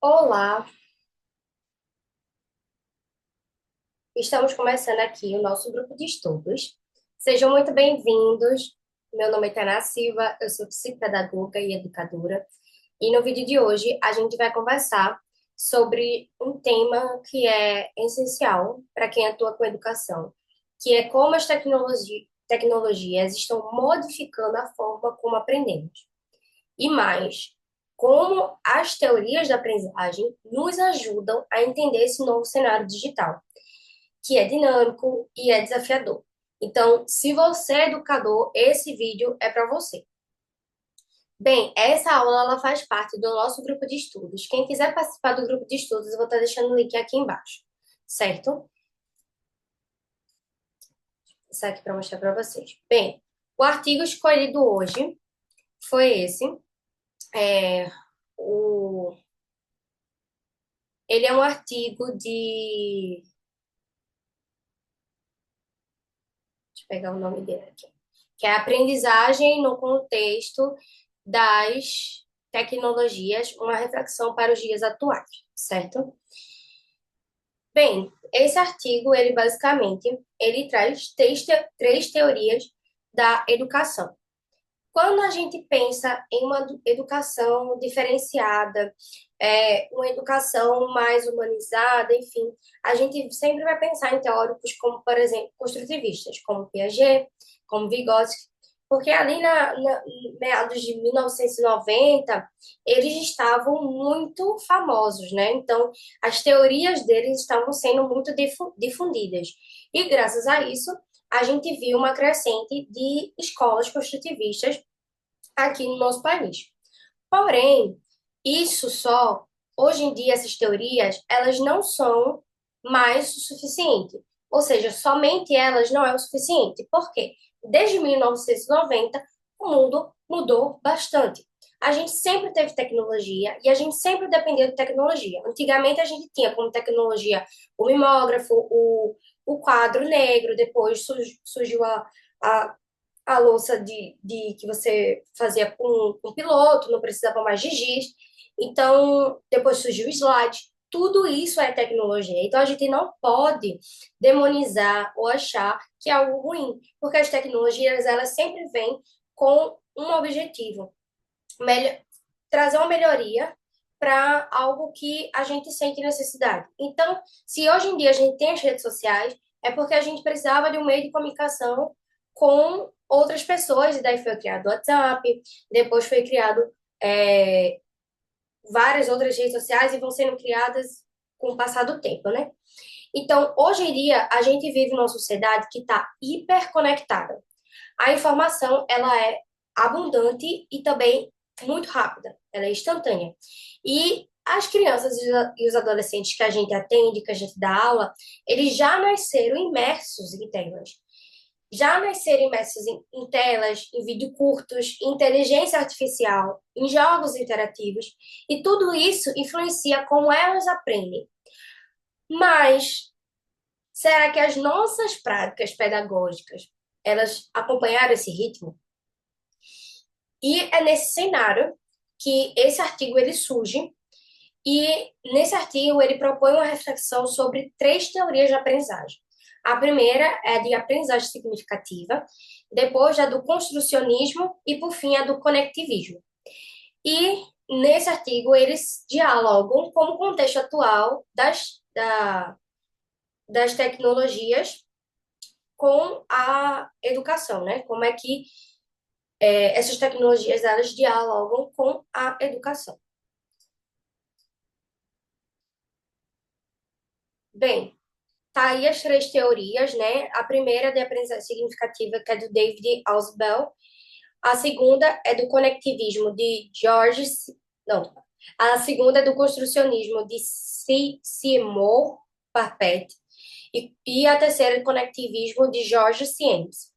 Olá, estamos começando aqui o nosso grupo de estudos. Sejam muito bem-vindos. Meu nome é Tainá Silva, eu sou psicopedagoga e educadora. E no vídeo de hoje a gente vai conversar sobre um tema que é essencial para quem atua com educação, que é como as tecnologias estão modificando a forma como aprendemos. E mais, como as teorias da aprendizagem nos ajudam a entender esse novo cenário digital que é dinâmico e é desafiador. Então, se você é educador, esse vídeo é para você. Bem, essa aula ela faz parte do nosso grupo de estudos. Quem quiser participar do grupo de estudos, eu vou estar deixando o link aqui embaixo, certo? Isso aqui para mostrar para vocês. Bem, o artigo escolhido hoje foi esse. É, o, ele é um artigo de. Deixa eu pegar o nome dele aqui. Que é aprendizagem no contexto das tecnologias, uma reflexão para os dias atuais, certo? Bem, esse artigo, ele basicamente, ele traz três teorias da educação. Quando a gente pensa em uma educação diferenciada, uma educação mais humanizada, enfim, a gente sempre vai pensar em teóricos como, por exemplo, construtivistas, como Piaget, como Vygotsky, porque ali meados de 1990, eles estavam muito famosos, né? Então, as teorias deles estavam sendo muito difundidas. E graças a isso, a gente viu uma crescente de escolas construtivistas aqui no nosso país. Porém, isso só, hoje em dia, essas teorias, elas não são mais o suficiente. Ou seja, somente elas não é o suficiente. Por quê? Desde 1990, o mundo mudou bastante. A gente sempre teve tecnologia e a gente sempre dependeu de tecnologia. Antigamente, a gente tinha como tecnologia o mimógrafo, o quadro negro, depois surgiu a a louça que você fazia com piloto, não precisava mais de giz. Então, depois surgiu o slide. Tudo isso é tecnologia. Então, a gente não pode demonizar ou achar que é algo ruim, porque as tecnologias, elas sempre vêm com um objetivo, melhor, trazer uma melhoria para algo que a gente sente necessidade. Então, se hoje em dia a gente tem as redes sociais, é porque a gente precisava de um meio de comunicação com outras pessoas, e daí foi criado o WhatsApp, depois foi criado é, várias outras redes sociais e vão sendo criadas com o passar do tempo, né? Então, hoje em dia, a gente vive numa sociedade que está hiperconectada. A informação, ela é abundante e também muito rápida, ela é instantânea. E as crianças e os adolescentes que a gente atende, que a gente dá aula, eles já nasceram imersos em telas. Já nasceram imersos em telas, em vídeo curtos, em inteligência artificial, em jogos interativos, e tudo isso influencia como elas aprendem. Mas será que as nossas práticas pedagógicas, elas acompanharam esse ritmo? E é nesse cenário que esse artigo ele surge, e nesse artigo ele propõe uma reflexão sobre três teorias de aprendizagem. A primeira é a de aprendizagem significativa, depois a do construcionismo e, por fim, a do conectivismo. E nesse artigo eles dialogam com o contexto atual das tecnologias com a educação, né? Como é que essas tecnologias elas dialogam com a educação. Bem, tá aí as três teorias, né? A primeira é de aprendizagem significativa, que é do David Ausubel. A segunda é do conectivismo de Não. A segunda é do construcionismo de Seymour Papert. E a terceira é do conectivismo de George Siemens.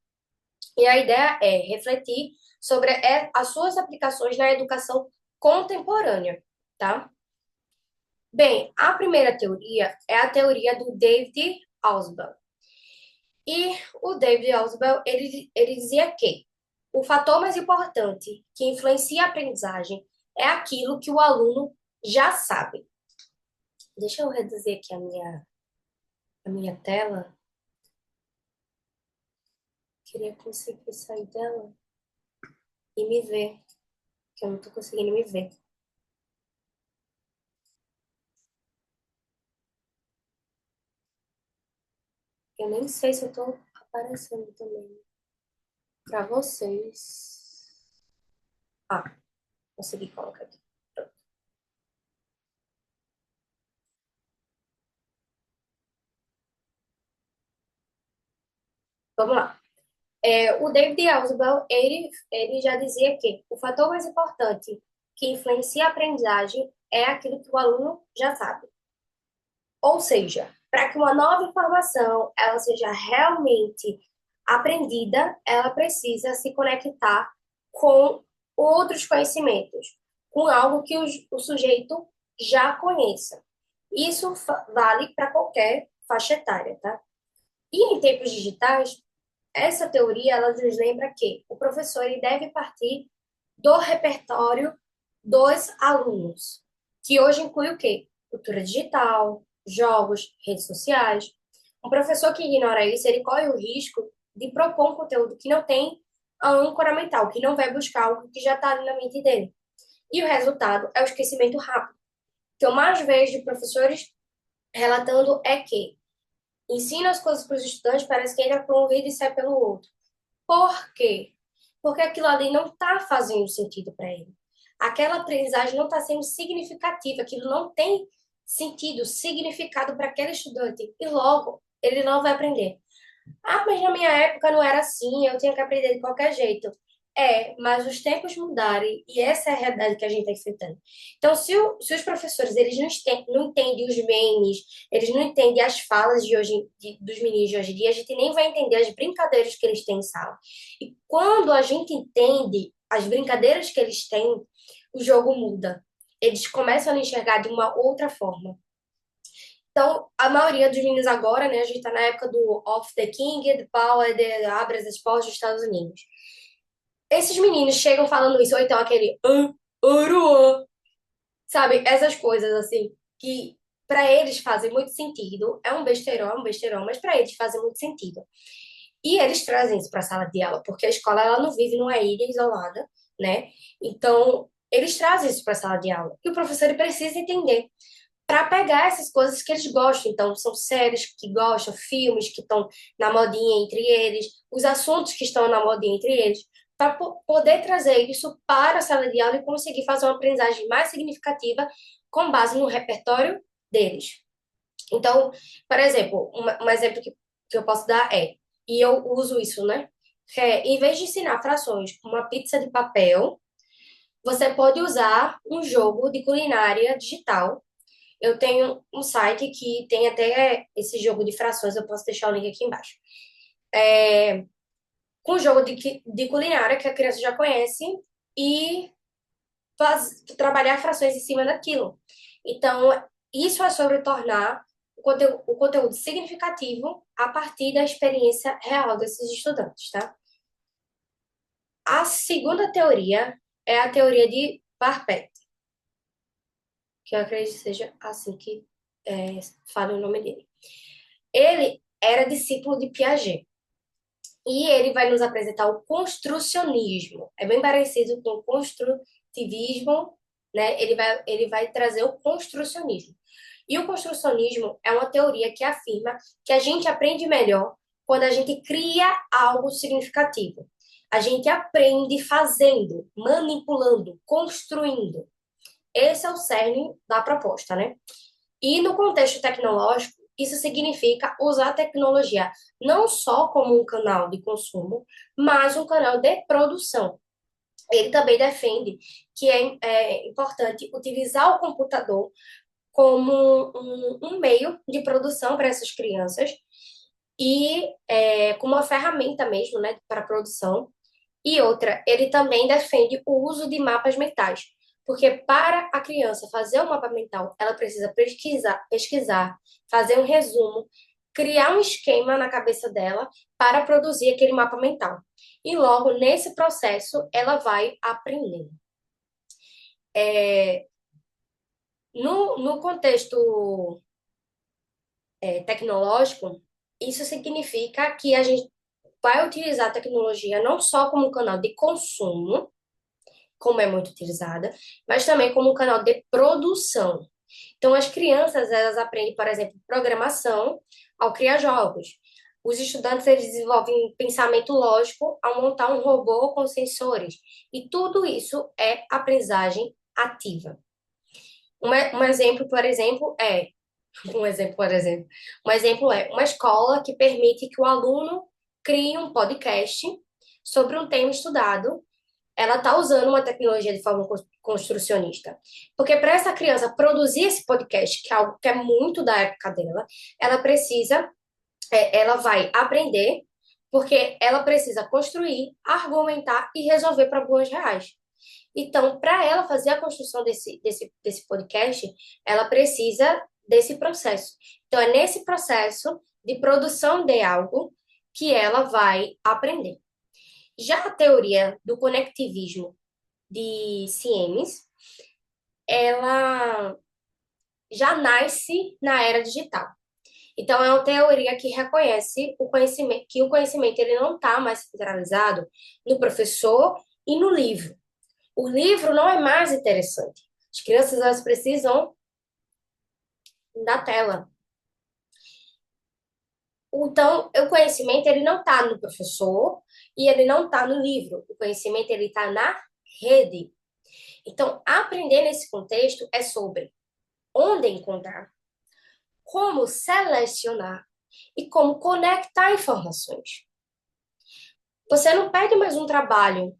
E a ideia é refletir sobre as suas aplicações na educação contemporânea, tá? Bem, a primeira teoria é a teoria do David Ausubel. E o David Ausubel, ele dizia que o fator mais importante que influencia a aprendizagem é aquilo que o aluno já sabe. Deixa eu reduzir aqui a minha tela. Queria conseguir sair dela e me ver, que eu não tô conseguindo me ver. Eu nem sei se eu tô aparecendo também para vocês. Ah, consegui colocar aqui. Vamos lá. O David Ausubel, ele já dizia que o fator mais importante que influencia a aprendizagem é aquilo que o aluno já sabe. Ou seja, para que uma nova informação ela seja realmente aprendida, ela precisa se conectar com outros conhecimentos, com algo que o sujeito já conheça. Isso vale para qualquer faixa etária, tá? E em tempos digitais, essa teoria ela nos lembra que o professor ele deve partir do repertório dos alunos, que hoje inclui o quê? Cultura digital, jogos, redes sociais. Um professor que ignora isso, ele corre o risco de propor um conteúdo que não tem a âncora mental, que não vai buscar algo que já está ali na mente dele. E o resultado é o esquecimento rápido. O que eu mais vejo de professores relatando é que ensina as coisas para os estudantes, parece que entra por um ouvido e sai pelo outro. Por quê? Porque aquilo ali não está fazendo sentido para ele. Aquela aprendizagem não está sendo significativa, aquilo não tem sentido, significado para aquele estudante. E logo, ele não vai aprender. Ah, mas na minha época não era assim, eu tinha que aprender de qualquer jeito. Mas os tempos mudaram e essa é a realidade que a gente está enfrentando. Então, se os professores eles não entendem os memes, eles não entendem as falas de hoje, dos meninos de hoje em dia, a gente nem vai entender as brincadeiras que eles têm em sala. E quando a gente entende as brincadeiras que eles têm, o jogo muda. Eles começam a enxergar de uma outra forma. Então, a maioria dos meninos agora, né, a gente tá na época do Off the King, the Power, the Abre as Portas dos Estados Unidos. Esses meninos chegam falando isso, ou então aquele Oruan, sabe? Essas coisas assim, que para eles fazem muito sentido. É um besteirão, mas para eles fazem muito sentido. E eles trazem isso para a sala de aula, porque a escola ela não vive numa ilha isolada, né? Então, eles trazem isso para a sala de aula. E o professor ele precisa entender para pegar essas coisas que eles gostam. Então, são séries que gostam, filmes que estão na modinha entre eles, os assuntos que estão na modinha entre eles, para poder trazer isso para a sala de aula e conseguir fazer uma aprendizagem mais significativa com base no repertório deles. Então, por exemplo, um exemplo que eu posso dar e eu uso isso, né? Em vez de ensinar frações com uma pizza de papel, você pode usar um jogo de culinária digital. Eu tenho um site que tem até esse jogo de frações, eu posso deixar o link aqui embaixo. Com o jogo de culinária que a criança já conhece e trabalhar frações em cima daquilo. Então, isso é sobre tornar o conteúdo significativo a partir da experiência real desses estudantes, tá? A segunda teoria é a teoria de Parpet, que eu acredito que seja assim que fala o nome dele. Ele era discípulo de Piaget. E ele vai nos apresentar o construcionismo. É bem parecido com o construtivismo, né? Ele vai trazer o construcionismo. E o construcionismo é uma teoria que afirma que a gente aprende melhor quando a gente cria algo significativo. A gente aprende fazendo, manipulando, construindo. Esse é o cerne da proposta, né? E no contexto tecnológico, isso significa usar a tecnologia não só como um canal de consumo, mas um canal de produção. Ele também defende que é importante utilizar o computador como um meio de produção para essas crianças e como uma ferramenta mesmo, né, para produção. E outra, ele também defende o uso de mapas mentais, porque para a criança fazer um mapa mental, ela precisa pesquisar, fazer um resumo, criar um esquema na cabeça dela para produzir aquele mapa mental. E logo nesse processo, ela vai aprendendo. No contexto tecnológico, isso significa que a gente vai utilizar a tecnologia não só como um canal de consumo, como é muito utilizada, mas também como um canal de produção. Então, as crianças, elas aprendem, por exemplo, programação ao criar jogos. Os estudantes, eles desenvolvem pensamento lógico ao montar um robô com sensores. E tudo isso é aprendizagem ativa. Um exemplo, por exemplo, é um exemplo, por exemplo, um exemplo é uma escola que permite que o aluno crie um podcast sobre um tema estudado. Ela está usando uma tecnologia de forma construcionista. Porque para essa criança produzir esse podcast, que é algo que é muito da época dela, ela precisa, ela vai aprender, porque ela precisa construir, argumentar e resolver problemas reais. Então, para ela fazer a construção desse podcast, ela precisa desse processo. Então, é nesse processo de produção de algo que ela vai aprender. Já a teoria do conectivismo de Siemens, ela já nasce na era digital. Então, é uma teoria que reconhece o conhecimento, que o conhecimento ele não está mais centralizado no professor e no livro. O livro não é mais interessante. As crianças elas precisam da tela. Então, o conhecimento ele não está no professor e ele não está no livro. O conhecimento ele está na rede. Então, aprender nesse contexto é sobre onde encontrar, como selecionar e como conectar informações. Você não pede mais um trabalho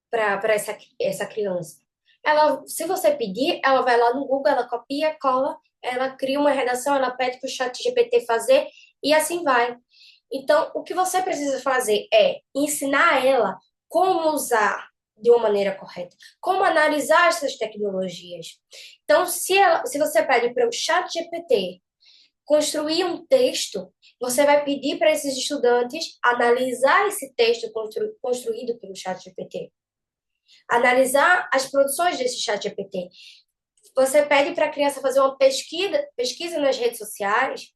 para essa criança. Ela, se você pedir, ela vai lá no Google, ela copia, cola, ela cria uma redação, ela pede para o chat GPT fazer e assim vai. Então, o que você precisa fazer é ensinar ela como usar de uma maneira correta, como analisar essas tecnologias. Então, se você pede para o chat GPT construir um texto, você vai pedir para esses estudantes analisar esse texto construído pelo chat GPT, analisar as produções desse chat GPT. Você pede para a criança fazer uma pesquisa nas redes sociais,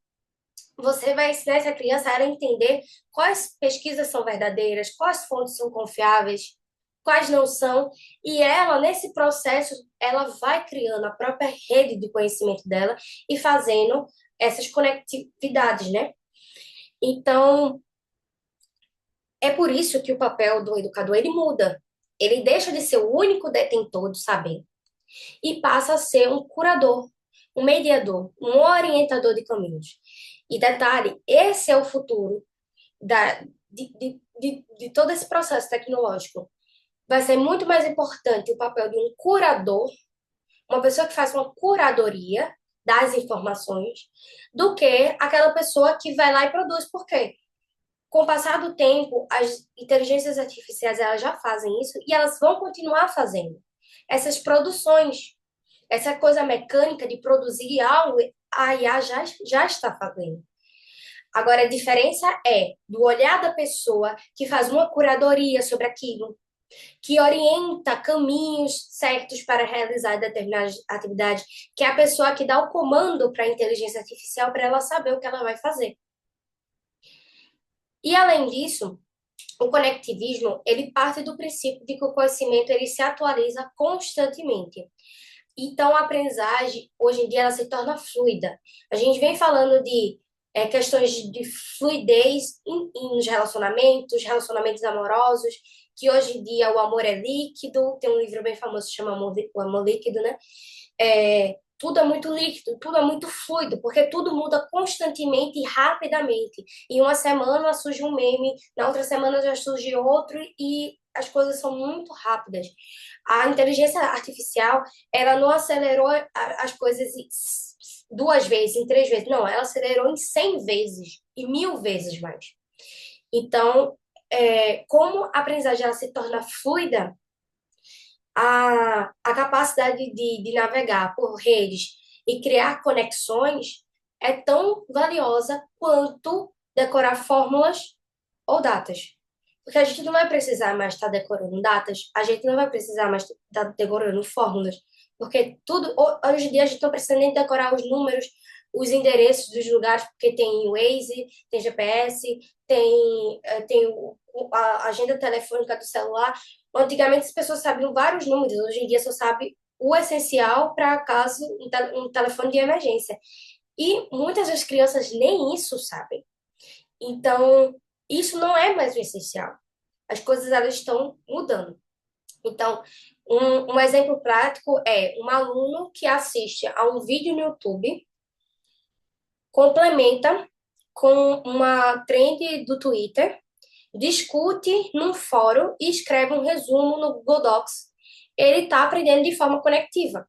você vai ensinar essa criança a ela entender quais pesquisas são verdadeiras, quais fontes são confiáveis, quais não são, e ela, nesse processo, ela vai criando a própria rede de conhecimento dela e fazendo essas conectividades, né? Então, é por isso que o papel do educador, ele muda. Ele deixa de ser o único detentor do saber e passa a ser um curador, um mediador, um orientador de caminhos. E detalhe, esse é o futuro da, de todo esse processo tecnológico. Vai ser muito mais importante o papel de um curador, uma pessoa que faz uma curadoria das informações, do que aquela pessoa que vai lá e produz. Por quê? Com o passar do tempo, as inteligências artificiais elas já fazem isso e elas vão continuar fazendo. Essas produções, essa coisa mecânica de produzir algo, a IA já está fazendo. Agora, a diferença é do olhar da pessoa que faz uma curadoria sobre aquilo, que orienta caminhos certos para realizar determinadas atividades, que é a pessoa que dá o comando para a inteligência artificial para ela saber o que ela vai fazer. E além disso, o conectivismo, ele parte do princípio de que o conhecimento ele se atualiza constantemente. Então, a aprendizagem, hoje em dia, ela se torna fluida. A gente vem falando de questões de fluidez nos relacionamentos amorosos, que hoje em dia o amor é líquido, tem um livro bem famoso que chama O Amor Líquido, né? Tudo é muito líquido, tudo é muito fluido, porque tudo muda constantemente e rapidamente. Em uma semana surge um meme, na outra semana já surge outro e as coisas são muito rápidas. A inteligência artificial, ela não acelerou as coisas duas vezes, em três vezes, não, ela acelerou em 100 vezes e 1000 vezes mais. Então, como a aprendizagem ela se torna fluida, a capacidade de navegar por redes e criar conexões é tão valiosa quanto decorar fórmulas ou datas. Porque a gente não vai precisar mais estar decorando datas, a gente não vai precisar mais estar decorando fórmulas. Porque tudo, hoje em dia a gente não precisa nem decorar os números, os endereços dos lugares, porque tem Waze, tem GPS, tem a agenda telefônica do celular. Antigamente as pessoas sabiam vários números, hoje em dia só sabe o essencial para caso um telefone de emergência. E muitas das crianças nem isso sabem. Então, isso não é mais o essencial. As coisas elas estão mudando. Então, um exemplo prático é um aluno que assiste a um vídeo no YouTube, complementa com uma trend do Twitter, discute num fórum e escreve um resumo no Google Docs. Ele está aprendendo de forma conectiva.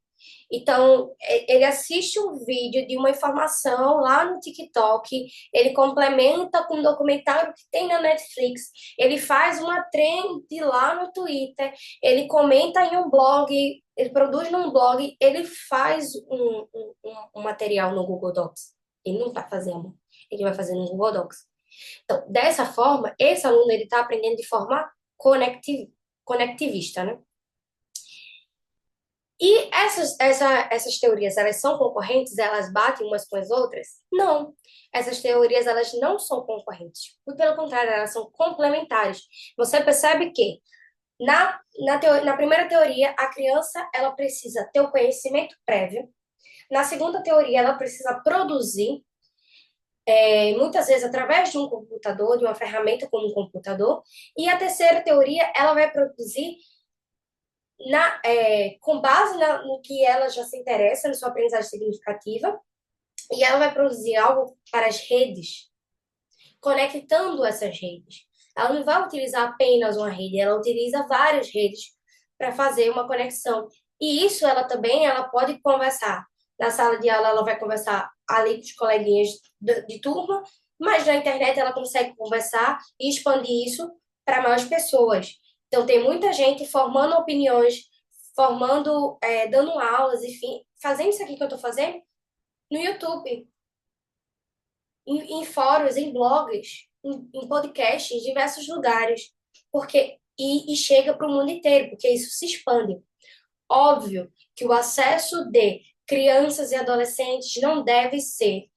Então, ele assiste um vídeo de uma informação lá no TikTok, ele complementa com um documentário que tem na Netflix, ele faz uma trend lá no Twitter, ele comenta em um blog, ele produz num blog, ele faz um material no Google Docs. Ele não está fazendo, ele vai fazer no Google Docs. Então, dessa forma, esse aluno ele está aprendendo de forma conectivista, né? E essas teorias, elas são concorrentes? Elas batem umas com as outras? Não. Essas teorias, elas não são concorrentes. Muito pelo contrário, elas são complementares. Você percebe que na primeira teoria, a criança ela precisa ter o conhecimento prévio. Na segunda teoria, ela precisa produzir, muitas vezes através de um computador, de uma ferramenta como um computador. E a terceira teoria, ela vai produzir com base no que ela já se interessa, na sua aprendizagem significativa, e ela vai produzir algo para as redes, conectando essas redes. Ela não vai utilizar apenas uma rede, ela utiliza várias redes para fazer uma conexão. E isso ela também ela pode conversar. Na sala de aula, ela vai conversar ali com os coleguinhas de turma, mas na internet ela consegue conversar e expandir isso para mais pessoas. Então, tem muita gente formando opiniões, dando aulas, enfim, fazendo isso aqui que eu estou fazendo no YouTube, em fóruns, em blogs, em podcasts, em diversos lugares, e chega para o mundo inteiro, porque isso se expande. Óbvio que o acesso de crianças e adolescentes não deve ser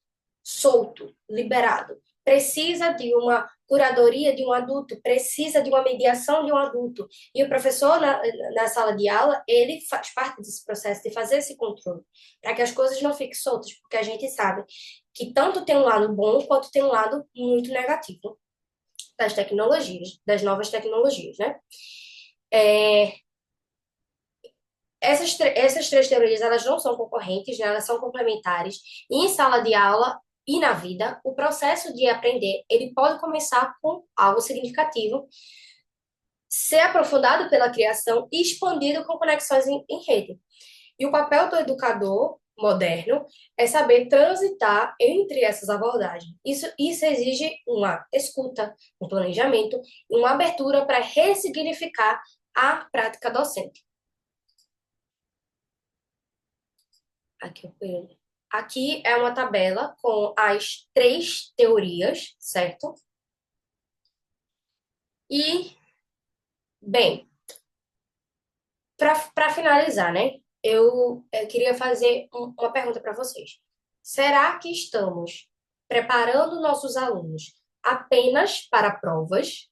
solto, liberado. Precisa de uma curadoria de um adulto, precisa de uma mediação de um adulto. E o professor, na sala de aula, ele faz parte desse processo de fazer esse controle, para que as coisas não fiquem soltas, porque a gente sabe que tanto tem um lado bom quanto tem um lado muito negativo das tecnologias, das novas tecnologias, né? É, essas três teorias, elas não são concorrentes, né? Elas são complementares. E em sala de aula e na vida, o processo de aprender, ele pode começar com algo significativo, ser aprofundado pela criação e expandido com conexões em rede. E o papel do educador moderno é saber transitar entre essas abordagens. Isso exige uma escuta, um planejamento e uma abertura para ressignificar a prática docente. Aqui, aqui é uma tabela com as três teorias, certo? E, bem, para finalizar, né? Eu queria fazer uma pergunta para vocês. Será que estamos preparando nossos alunos apenas para provas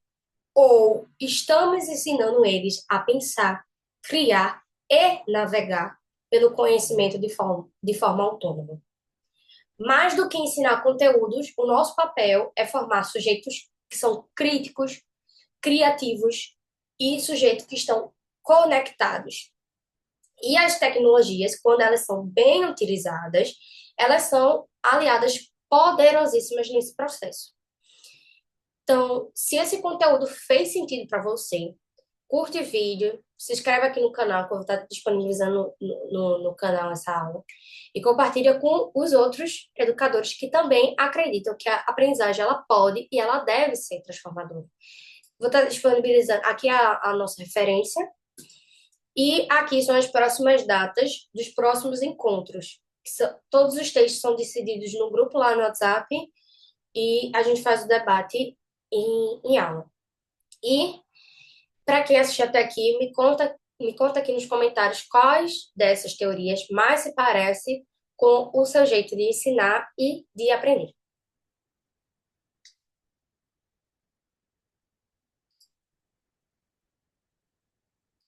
ou estamos ensinando eles a pensar, criar e navegar pelo conhecimento de forma autônoma? Mais do que ensinar conteúdos, o nosso papel é formar sujeitos que são críticos, criativos e sujeitos que estão conectados. E as tecnologias, quando elas são bem utilizadas, elas são aliadas poderosíssimas nesse processo. Então, se esse conteúdo fez sentido para você, curte o vídeo, se inscreve aqui no canal, que eu vou estar disponibilizando no canal essa aula, e compartilha com os outros educadores que também acreditam que a aprendizagem ela pode e ela deve ser transformadora. Vou estar disponibilizando aqui a nossa referência, e aqui são as próximas datas dos próximos encontros. Todos os textos são decididos no grupo lá no WhatsApp, e a gente faz o debate em aula. E para quem assistiu até aqui, me conta Me conta aqui nos comentários quais dessas teorias mais se parece com o seu jeito de ensinar e de aprender.